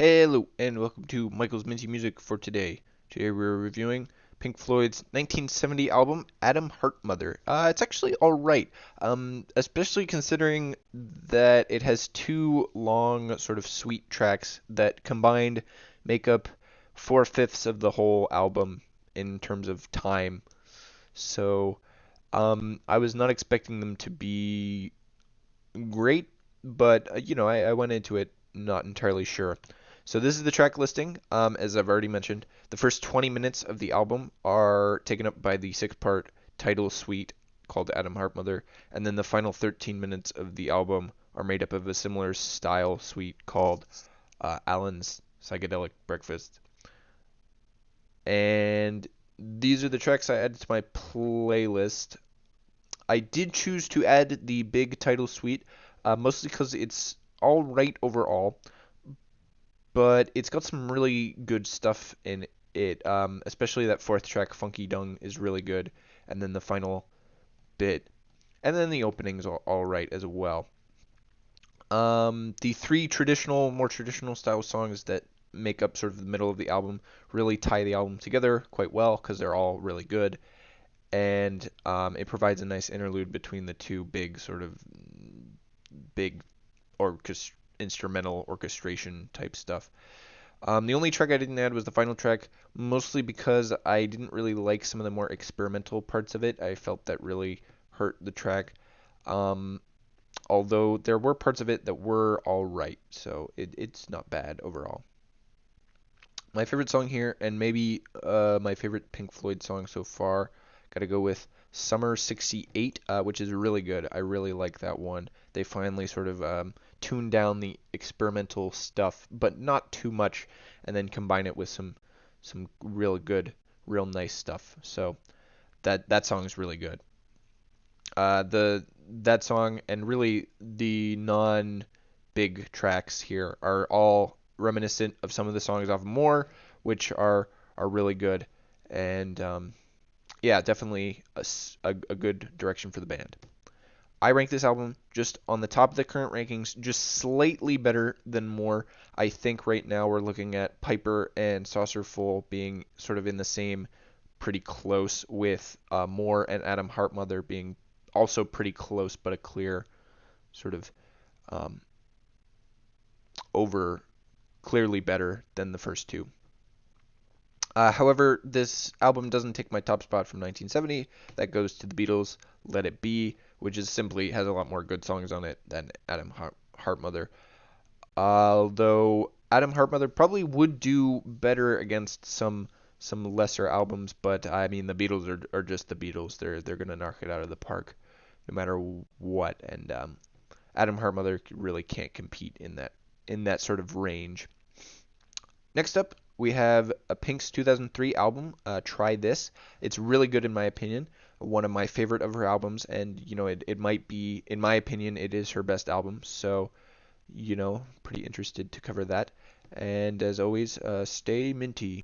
Hello, and welcome to Michael's Minty Music for today. Today we're reviewing Pink Floyd's 1970 album, Atom Heart Mother. It's actually alright, especially considering that it has two long, sort of sweet tracks that combined make up four-fifths of the whole album in terms of time. So, I was not expecting them to be great, but I went into it not entirely sure. So this is the track listing. As I've already mentioned, the first 20 minutes of the album are taken up by the six-part title suite called Atom Heart Mother, and then the final 13 minutes of the album are made up of a similar style suite called Alan's Psychedelic Breakfast. And these are the tracks I added to my playlist. I did choose to add the big title suite, mostly because it's all right overall, but it's got some really good stuff in it. Especially that fourth track, Funky Dung, is really good, and then the final bit, and then the opening's all right as well. The three more traditional style songs that make up sort of the middle of the album really tie the album together quite well because they're all really good, and it provides a nice interlude between the two big instrumental orchestration type stuff. The only track I didn't add was the final track, mostly because I didn't really like some of the more experimental parts of it. I felt that really hurt the track. Um, Although there were parts of it that were all right, so it's not bad overall. My favorite song here, and maybe my favorite Pink Floyd song so far, got to go with Summer '68, which is really good. I really like that one. They finally sort of tune down the experimental stuff, but not too much, and then combine it with some real good, real nice stuff. So that song is really good. The That song and really the non big tracks here are all reminiscent of some of the songs off More, which are really good, and yeah, definitely a good direction for the band. I rank this album just on the top of the current rankings, just slightly better than More. I think right now we're looking at Piper and Saucerful being sort of in the same, pretty close, with More and Atom Heart Mother being also pretty close, but a clear sort of um, over clearly better than the first two. However, this album doesn't take my top spot from 1970. That goes to the Beatles' Let It Be, which is simply has a lot more good songs on it than Adam Heartmother. Although Adam Heartmother probably would do better against some lesser albums, but I mean the Beatles are just the Beatles. They're gonna knock it out of the park no matter what, and Adam Heartmother really can't compete in that sort of range. Next up, we have a Pink's 2003 album, Try This. It's really good in my opinion. One of my favorite of her albums, and it might be, in my opinion, it is her best album. So, pretty interested to cover that. And as always, stay minty.